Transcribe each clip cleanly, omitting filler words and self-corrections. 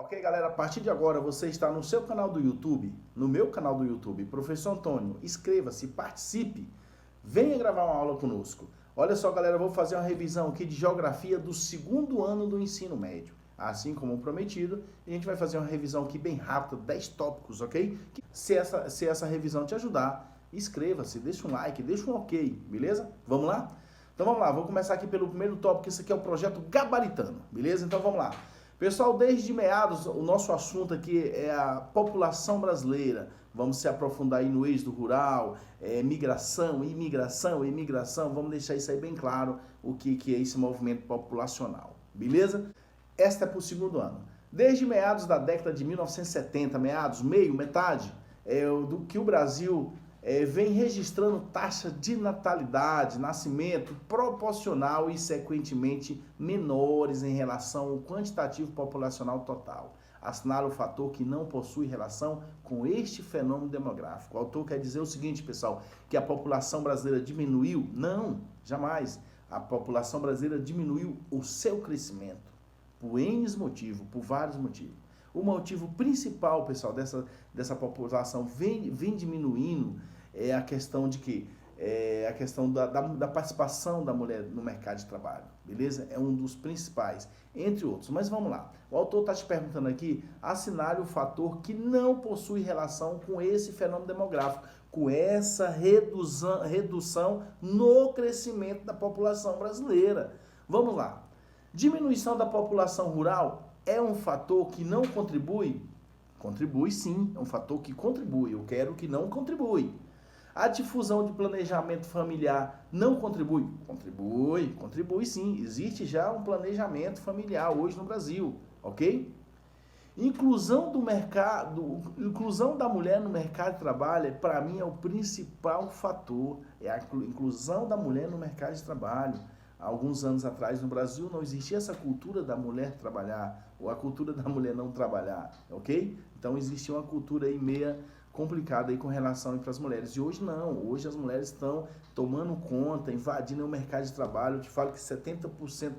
Ok, galera? A partir de agora você está no seu canal do YouTube, no meu canal do YouTube, Professor Antônio. Inscreva-se, participe, venha gravar uma aula conosco. Olha só, galera, eu vou fazer uma revisão aqui de geografia do segundo ano do ensino médio. Assim como prometido, a gente vai fazer uma revisão aqui bem rápida, 10 tópicos, ok? Se essa revisão te ajudar, inscreva-se, deixa um like, deixa um ok, beleza? Vamos lá? Então vamos lá, vou começar aqui pelo primeiro tópico, esse aqui é o projeto Gabaritano, beleza? Então vamos lá. Pessoal, desde meados, o nosso assunto aqui é a população brasileira. Vamos se aprofundar aí no êxodo rural, migração, imigração. Vamos deixar isso aí bem claro, o que é esse movimento populacional, beleza? Esta é para o segundo ano. Desde meados da década de 1970, metade, do que o Brasil vem registrando taxa de natalidade, nascimento proporcional e sequentemente menores em relação ao quantitativo populacional total. Assinala o fator que não possui relação com este fenômeno demográfico. O autor quer dizer o seguinte, pessoal, que a população brasileira diminuiu? Não, jamais. A população brasileira diminuiu o seu crescimento por N motivos, por vários motivos. O motivo principal, pessoal, dessa população vem diminuindo é a questão de que a questão da participação da mulher no mercado de trabalho, beleza? É um dos principais, entre outros. Mas vamos lá. O autor está te perguntando aqui, assinale o fator que não possui relação com esse fenômeno demográfico, com essa redução no crescimento da população brasileira. Vamos lá. Diminuição da população rural é um fator que não contribui? Contribui sim, é um fator que contribui. Eu quero que não contribui. A difusão de planejamento familiar não contribui? Contribui sim. Existe já um planejamento familiar hoje no Brasil, ok? Inclusão da mulher no mercado de trabalho, para mim, é o principal fator. É a inclusão da mulher no mercado de trabalho. Há alguns anos atrás, no Brasil, não existia essa cultura da mulher trabalhar, ou a cultura da mulher não trabalhar, ok? Então, existia uma cultura aí meia complicada aí com relação para as mulheres. E hoje não, hoje as mulheres estão tomando conta, invadindo o mercado de trabalho. Eu te falo que 70%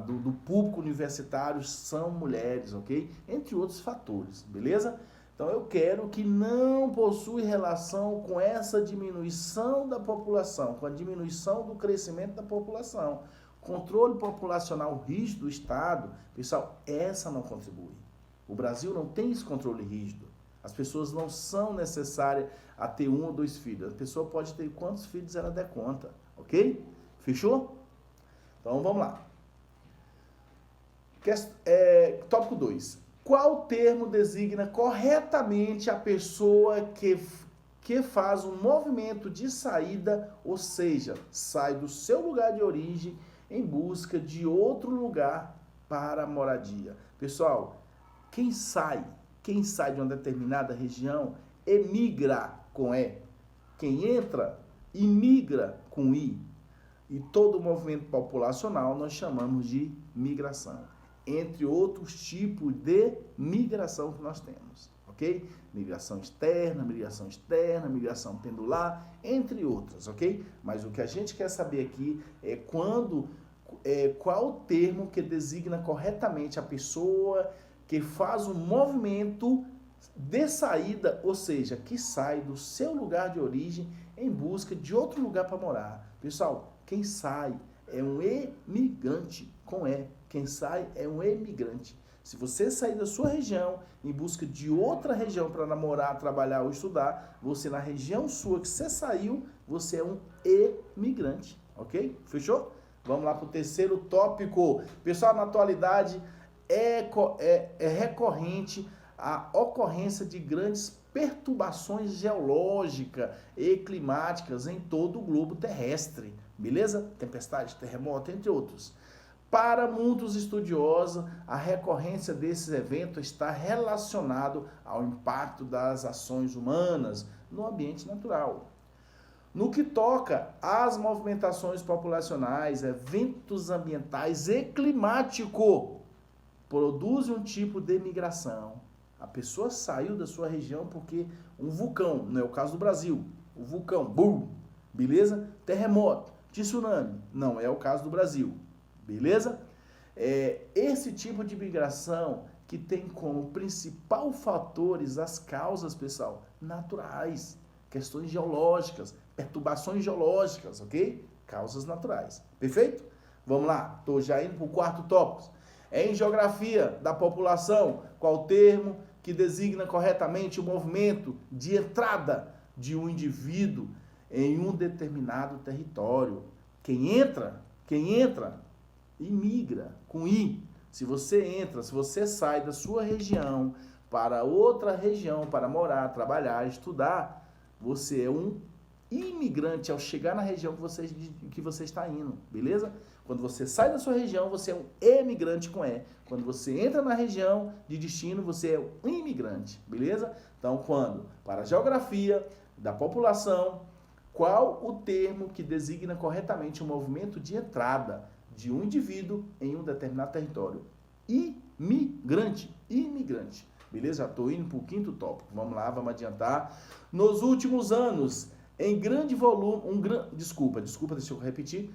do público universitário são mulheres, ok? Entre outros fatores, beleza? Então, eu quero que não possui relação com essa diminuição da população, com a diminuição do crescimento da população. Controle populacional rígido do Estado, pessoal, essa não contribui. O Brasil não tem esse controle rígido. As pessoas não são necessárias a ter 1 ou 2 filhos. A pessoa pode ter quantos filhos ela der conta, ok? Fechou? Então, vamos lá. Tópico 2. Qual termo designa corretamente a pessoa que faz um movimento de saída, ou seja, sai do seu lugar de origem em busca de outro lugar para a moradia? Pessoal, quem sai de uma determinada região emigra com E. Quem entra, imigra com I. E todo movimento populacional nós chamamos de migração. Entre outros tipos de migração que nós temos, ok? Migração externa, migração pendular, entre outras, ok? Mas o que a gente quer saber aqui é qual o termo que designa corretamente a pessoa que faz um movimento de saída, ou seja, que sai do seu lugar de origem em busca de outro lugar para morar. Pessoal, quem sai é um emigrante, com E. Quem sai é um emigrante. Se você sair da sua região em busca de outra região para namorar, trabalhar ou estudar, você na região sua que você saiu, você é um emigrante, ok? Fechou? Vamos lá para o terceiro tópico. Pessoal, na atualidade é recorrente a ocorrência de grandes perturbações geológicas e climáticas em todo o globo terrestre, beleza? Tempestade, terremoto, entre outros. Para muitos estudiosos, a recorrência desses eventos está relacionado ao impacto das ações humanas no ambiente natural. No que toca às movimentações populacionais, eventos ambientais e climáticos produzem um tipo de migração. A pessoa saiu da sua região porque um vulcão, não é o caso do Brasil, o vulcão, bum, beleza? Terremoto, tsunami, não é o caso do Brasil. Beleza? Esse tipo de migração que tem como principal fatores as causas, pessoal, naturais, questões geológicas, perturbações geológicas, ok? Causas naturais. Perfeito? Vamos lá, estou já indo para o quarto tópico. Em geografia da população, qual o termo que designa corretamente o movimento de entrada de um indivíduo em um determinado território? Quem entra, imigra, com I. Se você sai da sua região para outra região, para morar, trabalhar, estudar, você é um imigrante ao chegar na região que você está indo, beleza? Quando você sai da sua região, você é um emigrante com E. Quando você entra na região de destino, você é um imigrante, beleza? Então, para a geografia da população, qual o termo que designa corretamente o movimento de entrada de um indivíduo em um determinado território? Imigrante. Beleza? Já estou indo para o quinto tópico. Vamos lá, vamos adiantar. Nos últimos anos, em grande volume... Desculpa, deixa eu repetir.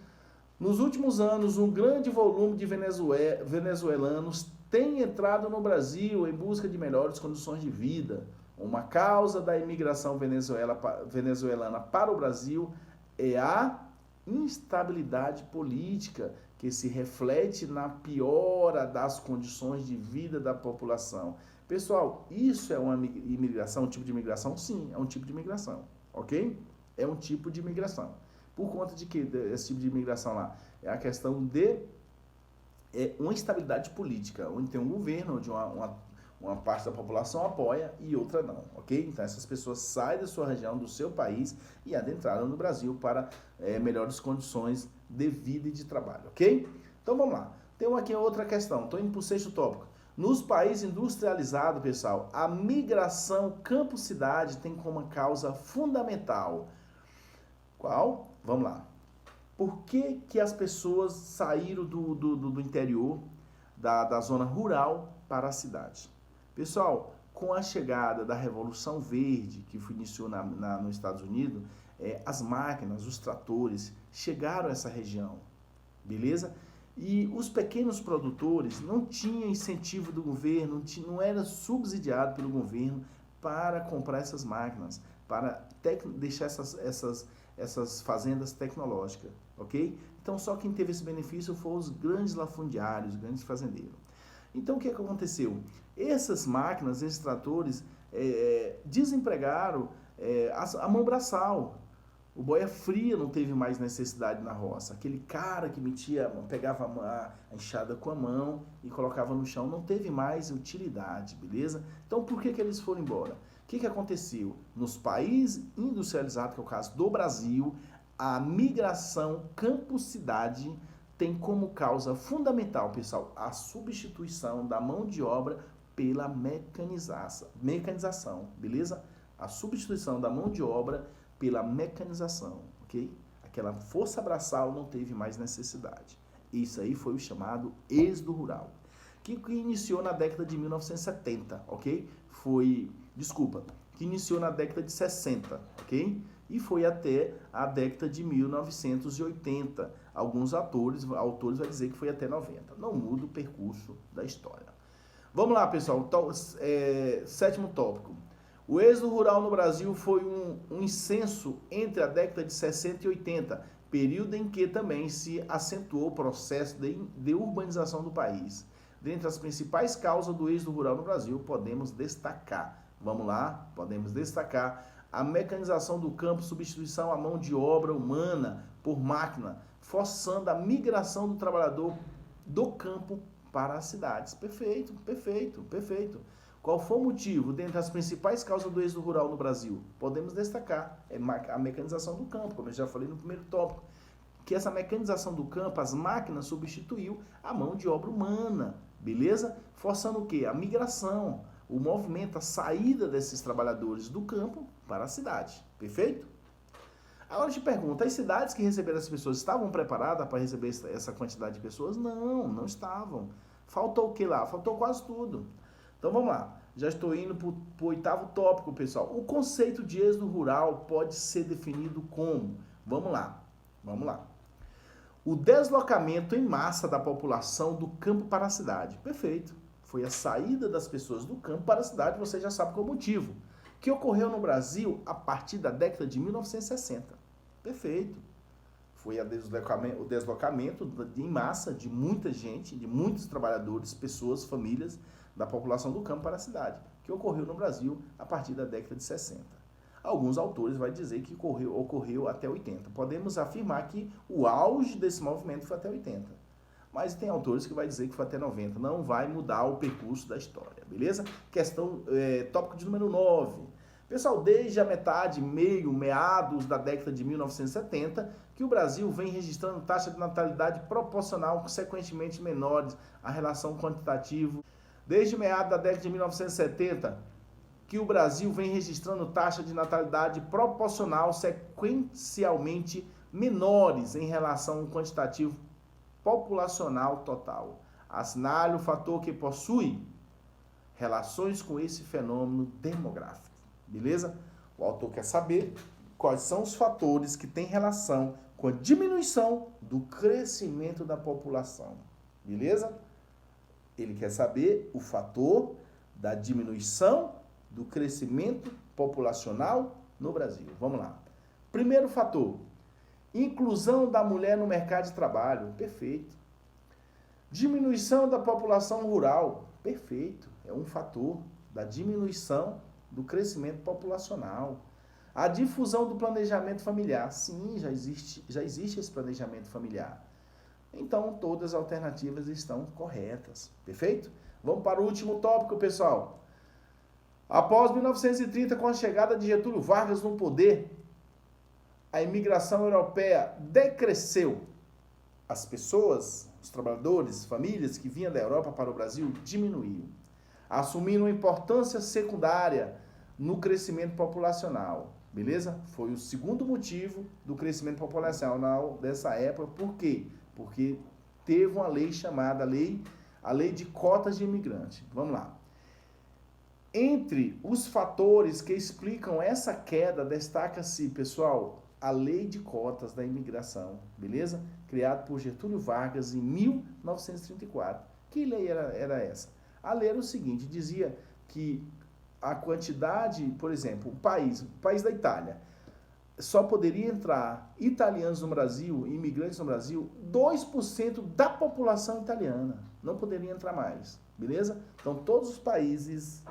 Nos últimos anos, um grande volume de venezuelanos tem entrado no Brasil em busca de melhores condições de vida. Uma causa da imigração venezuelana para o Brasil é a instabilidade política, que se reflete na piora das condições de vida da população. Pessoal, isso é uma imigração, um tipo de imigração? Sim, é um tipo de imigração, ok? É um tipo de imigração. Por conta de que esse tipo de imigração lá? É a questão de uma instabilidade política, onde tem um governo, onde uma parte da população apoia e outra não, ok? Então essas pessoas saem da sua região, do seu país e adentraram no Brasil para melhores condições de vida e de trabalho, ok? Então vamos lá. Tem aqui outra questão, estou indo para o sexto tópico. Nos países industrializados, pessoal, a migração campo-cidade tem como causa fundamental. Qual? Vamos lá. Por que as pessoas saíram do interior, da zona rural para a cidade? Pessoal, com a chegada da Revolução Verde, que iniciou nos Estados Unidos, as máquinas, os tratores, chegaram a essa região, beleza? E os pequenos produtores não tinham incentivo do governo, não era subsidiado pelo governo para comprar essas máquinas, para deixar essas fazendas tecnológicas, ok? Então, só quem teve esse benefício foram os grandes lafundiários, os grandes fazendeiros. Então, o que aconteceu? Essas máquinas, esses tratores, desempregaram a mão braçal. O boia fria não teve mais necessidade na roça. Aquele cara que pegava a enxada com a mão e colocava no chão, não teve mais utilidade, beleza? Então, por que eles foram embora? O que aconteceu? Nos países industrializados, que é o caso do Brasil, a migração campo-cidade tem como causa fundamental, pessoal, a substituição da mão de obra pela mecanização, beleza? A substituição da mão de obra pela mecanização, ok? Aquela força braçal não teve mais necessidade. Isso aí foi o chamado êxodo rural, que iniciou na década de 1970, ok? Que iniciou na década de 60, ok? E foi até a década de 1980. Alguns autores vão dizer que foi até 90. Não muda o percurso da história. Vamos lá, pessoal. Sétimo tópico. O êxodo rural no Brasil foi um incenso entre a década de 60 e 80, período em que também se acentuou o processo de urbanização do país. Dentre as principais causas do êxodo rural no Brasil, podemos destacar, a mecanização do campo, substituição à mão de obra humana por máquina, forçando a migração do trabalhador do campo para as cidades. Perfeito. Qual foi o motivo? Dentre as principais causas do êxodo rural no Brasil, podemos destacar a mecanização do campo, como eu já falei no primeiro tópico, que essa mecanização do campo, as máquinas substituiu a mão de obra humana, beleza? Forçando o quê? A migração, o movimento, a saída desses trabalhadores do campo para a cidade, perfeito? Agora eu te pergunto, as cidades que receberam essas pessoas estavam preparadas para receber essa quantidade de pessoas? Não estavam. Faltou o que lá? Faltou quase tudo. Então vamos lá, já estou indo para o oitavo tópico, pessoal. O conceito de êxodo rural pode ser definido como? Vamos lá. O deslocamento em massa da população do campo para a cidade. Perfeito. Foi a saída das pessoas do campo para a cidade, você já sabe qual o motivo. Que ocorreu no Brasil a partir da década de 1960. Perfeito. Foi o deslocamento em massa de muita gente, de muitos trabalhadores, pessoas, famílias da população do campo para a cidade, que ocorreu no Brasil a partir da década de 60. Alguns autores vão dizer que ocorreu até 80. Podemos afirmar que o auge desse movimento foi até 80. Mas tem autores que vão dizer que foi até 90. Não vai mudar o percurso da história, beleza? Tópico de número 9. Pessoal, desde a meados da década de 1970, que o Brasil vem registrando taxa de natalidade proporcional, consequentemente menores à relação quantitativa. Desde meados da década de 1970, que o Brasil vem registrando taxa de natalidade proporcional, sequencialmente menores em relação ao quantitativo populacional total. Assinale o fator que possui relações com esse fenômeno demográfico. Beleza? O autor quer saber quais são os fatores que têm relação com a diminuição do crescimento da população. Beleza? Ele quer saber o fator da diminuição do crescimento populacional no Brasil. Vamos lá. Primeiro fator, inclusão da mulher no mercado de trabalho. Perfeito. Diminuição da população rural. Perfeito. É um fator da diminuição do crescimento populacional. A difusão do planejamento familiar. Sim, já existe esse planejamento familiar. Então, todas as alternativas estão corretas. Perfeito? Vamos para o último tópico, pessoal. Após 1930, com a chegada de Getúlio Vargas no poder, a imigração europeia decresceu. As pessoas, os trabalhadores, famílias que vinham da Europa para o Brasil diminuíram, assumindo uma importância secundária no crescimento populacional. Beleza? Foi o segundo motivo do crescimento populacional dessa época. Por quê? Porque teve uma lei chamada a Lei de Cotas de Imigrante. Vamos lá. Entre os fatores que explicam essa queda, destaca-se, pessoal, a Lei de Cotas da Imigração, beleza? Criada por Getúlio Vargas em 1934. Que lei era essa? A lei era o seguinte, dizia que a quantidade, por exemplo, o país da Itália, só poderia entrar italianos no Brasil, imigrantes no Brasil, 2% da população italiana. Não poderia entrar mais, beleza? Então, todos os países,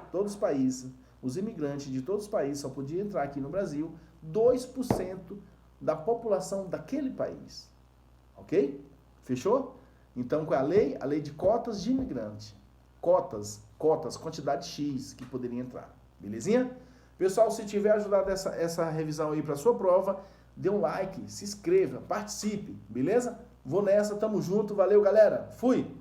os imigrantes de todos os países só podiam entrar aqui no Brasil 2% da população daquele país. Ok? Fechou? Então, qual é a lei? A lei de cotas de imigrante. Cotas, quantidade X que poderia entrar. Belezinha? Pessoal, se tiver ajudado essa revisão aí para sua prova, dê um like, se inscreva, participe, beleza? Vou nessa, tamo junto, valeu galera, fui!